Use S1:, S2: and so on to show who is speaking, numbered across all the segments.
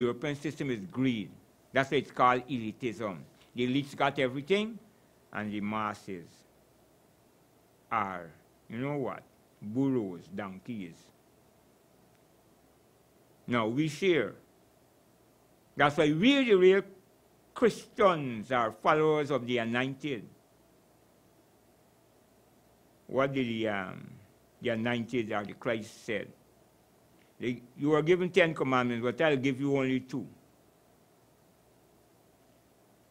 S1: European system is greed. That's why it's called elitism. The elites got everything, and the masses are, you know what, burros, donkeys. Now, we share. That's why we, the real Christians, are followers of the anointed. What did the anointed or the Christ said? You are given 10 commandments, but I'll give you only 2.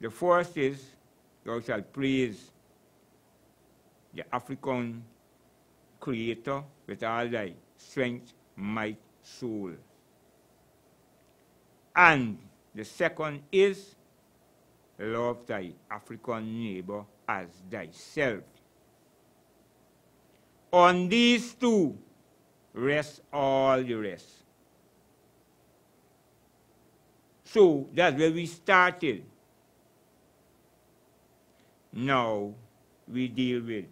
S1: The first is, thou shalt praise the African Creator with all thy strength, might, soul. And the second is, love thy African neighbor as thyself. On these 2 rest all the rest. So that's where we started. Now we deal with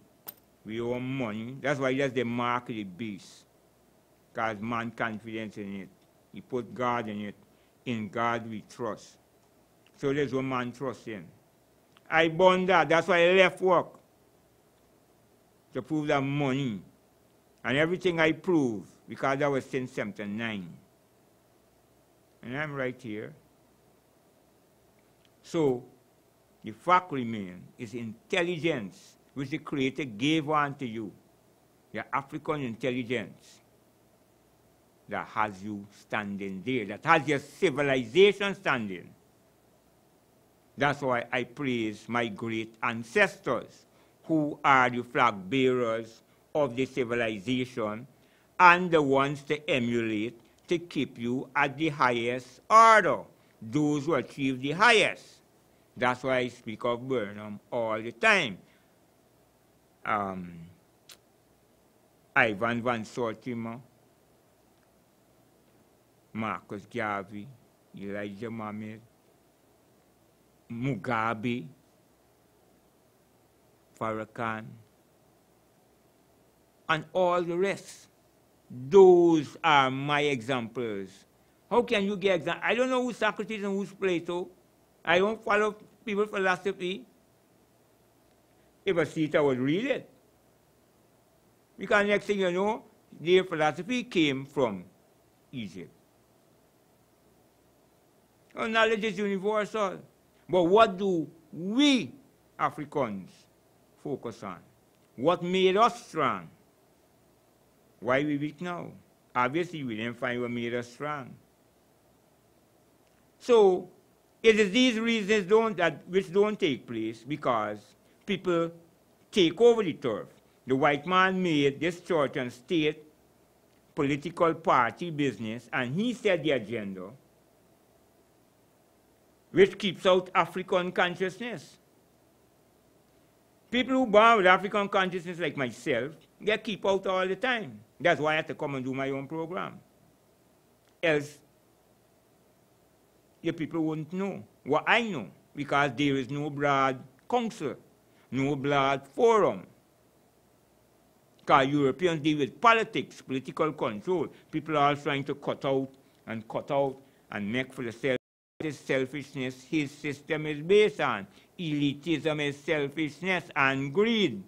S1: we own money. That's why that's the mark of the beast. Because man confidence in it. He put God in it. In God we trust. So there's one man trust in. I born that. That's why I left work. To prove that money. And everything I prove, because that was since 79. And I'm right here. So, the fact remains is intelligence, which the Creator gave unto you. The African intelligence that has you standing there, that has your civilization standing. That's why I praise my great ancestors, who are the flag bearers of the civilization and the ones to emulate to keep you at the highest order, those who achieve the highest. That's why I speak of Burnham all the time. Ivan Van Sortimer, Marcus Garvey, Elijah Muhammad, Mugabe, Farrakhan, and all the rest. Those are my examples. How can you get examples? I don't know who's Socrates and who's Plato. I don't follow people's philosophy. If I see it, I would read it. Because next thing you know, their philosophy came from Egypt. Well, knowledge is universal. But what do we Africans focus on? What made us strong? Why we weak now? Obviously, we didn't find what made us strong. So, it is these reasons which don't take place because people take over the turf. The white man made this church and state political party business, and he set the agenda, which keeps out African consciousness. People who born with African consciousness like myself, they keep out all the time. That's why I have to come and do my own program. Else, the people wouldn't know what I know, because there is no broad council, no broad forum. Because Europeans deal with politics, political control. People are trying to cut out and make for themselves. This selfishness his system is based on. Elitism is selfishness and greed.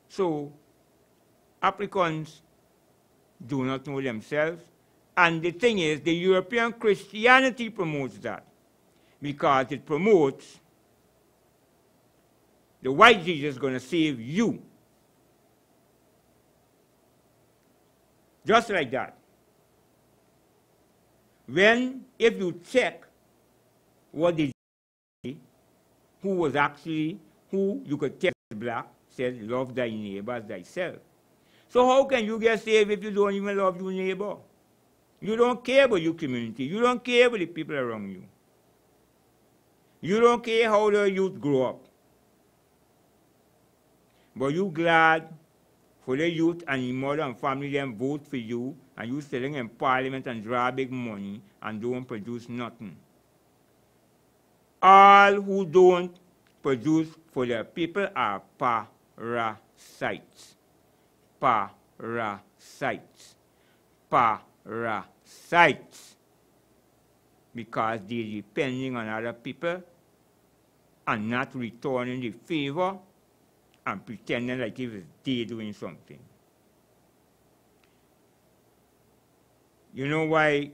S1: So, Africans do not know themselves. And the thing is, the European Christianity promotes that. Because it promotes the white Jesus is going to save you. Just like that. If you check what the who you could tell is black, said, love thy neighbor as thyself. So how can you get saved if you don't even love your neighbor? You don't care about your community. You don't care about the people around you. You don't care how the youth grow up. But you glad for the youth and your mother and family them vote for you, and you sitting in parliament and draw big money and don't produce nothing. All who don't produce for their people are parasites. Parasites. Parasites. parasites because they're depending on other people and not returning the favor and pretending like if they're doing something. You know why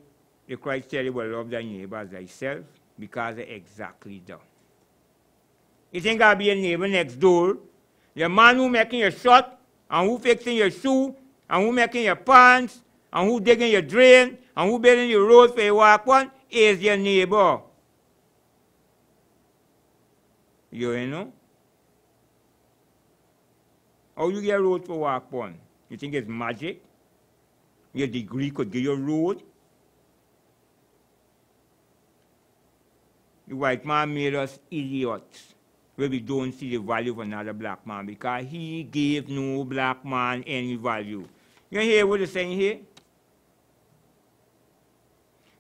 S1: the Christ tell you will love thy neighbor as thyself? Because they're exactly that. You think I'll be a neighbor next door? The man who making your shot, and who fixing your shoe, and who making your pants, and who digging your drain, and who building your road for you walk on, is your neighbor. You know? How you get a road for walk on? You think it's magic? Your degree could give you a road? The white man made us idiots where we don't see the value of another black man because he gave no black man any value. You hear what they're saying here?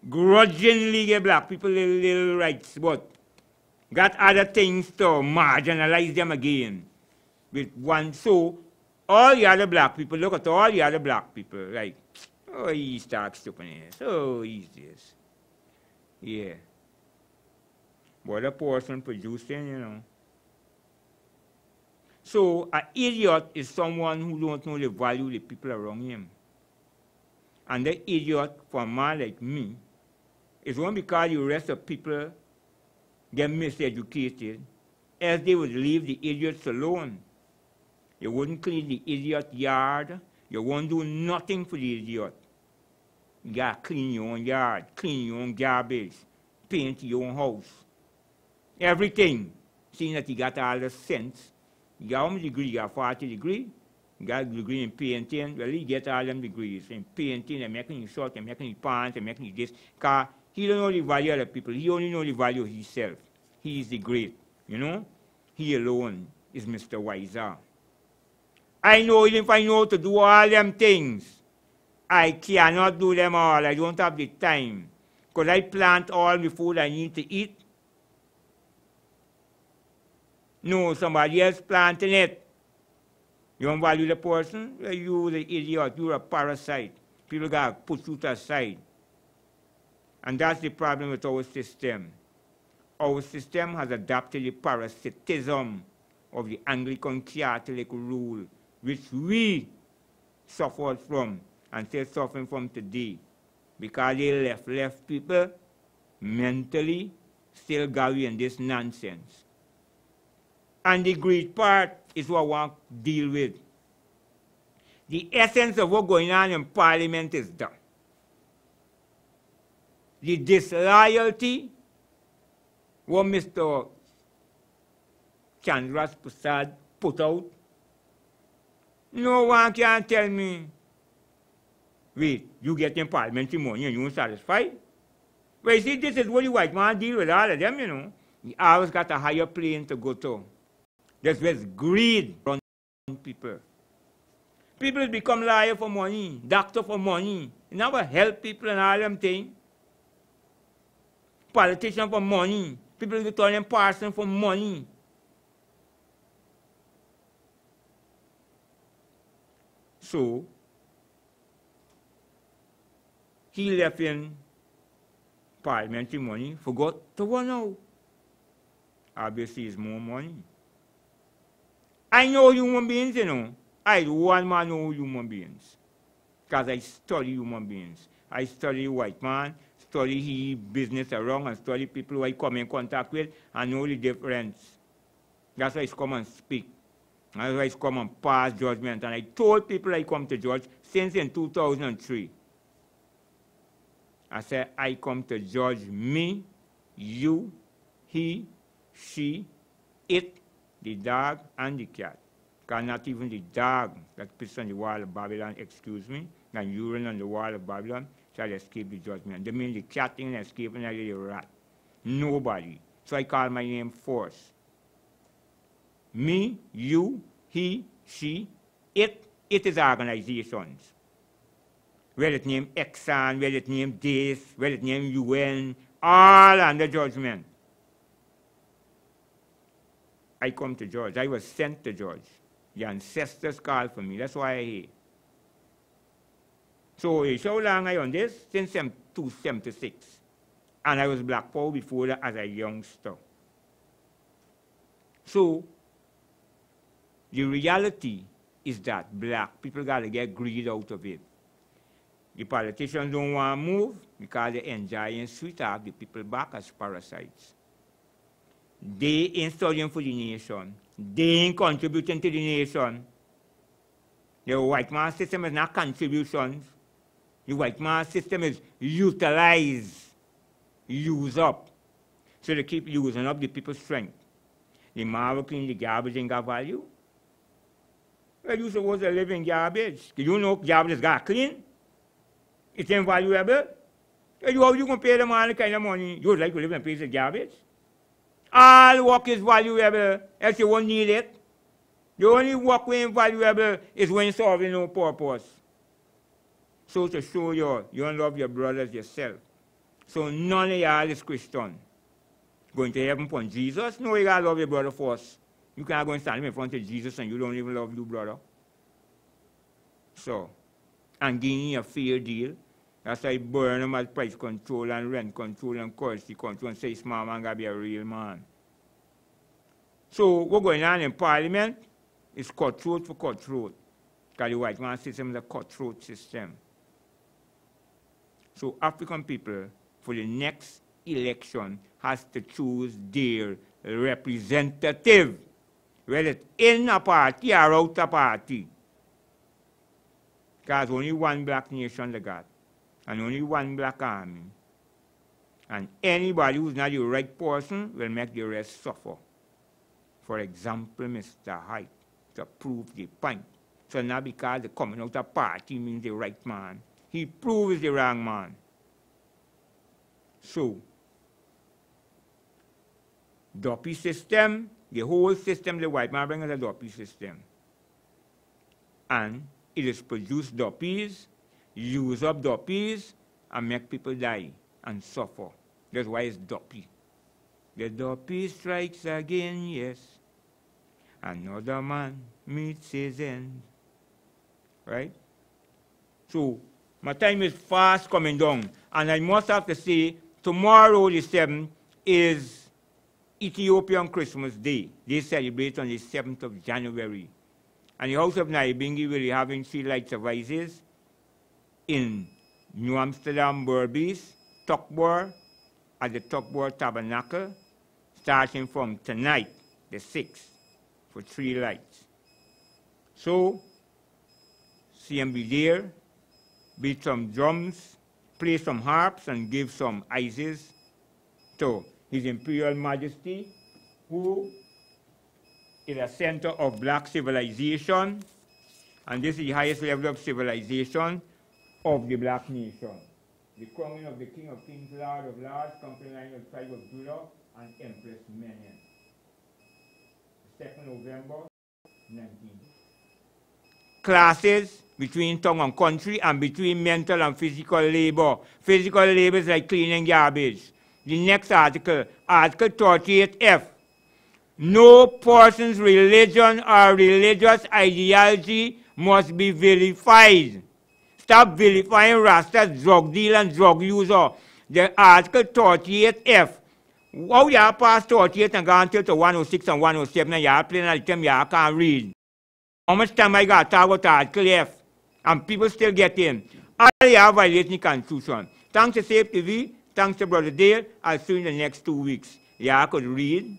S1: Grudgingly give black people little rights, but got other things to marginalize them again. With one, so all the other black people, look at all the other black people, like, oh, he's dark stupidness, oh, he's this. Yeah. What a person producing, you know. So, an idiot is someone who don't know the value of the people around him. And the idiot, for a man like me, is one because the rest of people get miseducated, else they would leave the idiots alone. You wouldn't clean the idiot yard. You won't do nothing for the idiot. You gotta clean your own yard, clean your own garbage, paint your own house. Everything. Seeing that you got all the sense. You got how many degrees? You got 40 degrees. You got a degree in painting. Well, you get all them degrees. In painting, they're making you short, they're making you pants, they're making you this. Because he don't know the value of the people. He only knows the value of himself. He is the great. You know? He alone is Mr. Wiser. I know if I know to do all them things, I cannot do them all. I don't have the time. Because I plant all the food I need to eat. No, somebody else planting it. You don't value the person? Well, you the idiot. You're a parasite. People got to put you aside. And that's the problem with our system. Our system has adopted the parasitism of the Anglican Catholic rule, which we suffered from and still suffering from today. Because they left people mentally still going in this nonsense. And the great part is what I want to deal with. The essence of what's going on in Parliament is done. The disloyalty, what Mr. Chandras Prasad put out, no one can tell me, wait, you get in parliamentary money and you aren't satisfied? Well, you see, this is what the white man deal with all of them, you know. He always got a higher plane to go to. That's where greed runs people. People become lawyer for money, doctor for money. You never help people and all them things. Politician for money. People turn them parson for money. So, he left in parliamentary money, forgot to run out. Obviously, it's more money. I know human beings, you know. I one man know human beings. Because I study human beings. I study white man, study he business around, and study people who I come in contact with, and know the difference. That's why I come and speak. That's why I come and pass judgment. And I told people I come to judge since in 2003. I said, I come to judge me, you, he, she, it, the dog, and the cat. Because not even the dog that pissed on the wall of Babylon, excuse me, and urine on the wall of Babylon shall escape the judgment. They mean the cat thing escaping like the rat. Nobody. So I call my name first. Me, you, he, she, it is organizations. Whether it name Exxon, whether it name this, whether it name UN, all under judgment. I come to judge. I was sent to judge. The ancestors called for me. That's why I'm here. So how long I on this? Since 276. And I was Black Power before that as a youngster. So the reality is that black people got to get greed out of it. The politicians don't want to move because they enjoy and sweet up the people back as parasites. They ain't studying for the nation. They ain't contributing to the nation. The white man system is not contributions. The white man system is utilize, use up. So they keep using up the people's strength. The man will clean the garbage and got value. Well, you supposed to live in garbage. You know garbage is got clean. It's invaluable. How you going to pay the man the kind of money you would like to live in a place of garbage? All work is valuable, else you won't need it. The only work when valuable is when serving no purpose. So to show you don't love your brothers yourself. So none of y'all is Christian. Going to heaven for Jesus? No, you gotta love your brother first. You can't go and stand in front of Jesus and you don't even love your brother. So, and giving you a fair deal. That's why burn them as price control and rent control and currency control and say small man gotta be a real man. So what's going on in Parliament is cutthroat for cutthroat. Because the white man system is a cutthroat system. So African people, for the next election, has to choose their representative, whether it's in a party or out a party. Because only one black nation they got, and only one black army. And anybody who's not the right person will make the rest suffer. For example, Mr. Hyde, to prove the point. So not because the coming out of party means the right man. He proves the wrong man. So, dopey system, the whole system, the white man brings a dopey system. And it is produce doppies, use up doppies, and make people die and suffer. That's why it's dopey. The dopey strikes again, yes. Another man meets his end. Right? So, my time is fast coming down. And I must have to say, tomorrow, the 7th, is Ethiopian Christmas Day. They celebrate on the 7th of January. And the House of Naibingi will be having 3 light services in New Amsterdam, Berbice, Tokbor, at the Tokbor Tabernacle, starting from tonight, the 6th, for 3 lights. So, see him be there, beat some drums, play some harps, and give some ices to His Imperial Majesty, who is a center of black civilization, and this is the highest level of civilization of the black nation. The crowning of the King of Kings, Lord of Lords, conquering line of tribe of Judah, and Empress Menen. 2nd November, 19. Classes between tongue and country and between mental and physical labor. Physical labor is like cleaning garbage. The next article, Article 38F. No person's religion or religious ideology must be vilified. Stop vilifying Rastas, drug dealer and drug user. The Article 38F. How you pass 38 and gone to 106 and 107 and you playing at the time you can't read? How much time I got to talk about Article F? And people still get in. All you are violating the Constitution. Thanks to Safe TV, thanks to Brother Dale. I'll see you in the next 2 weeks. You could read,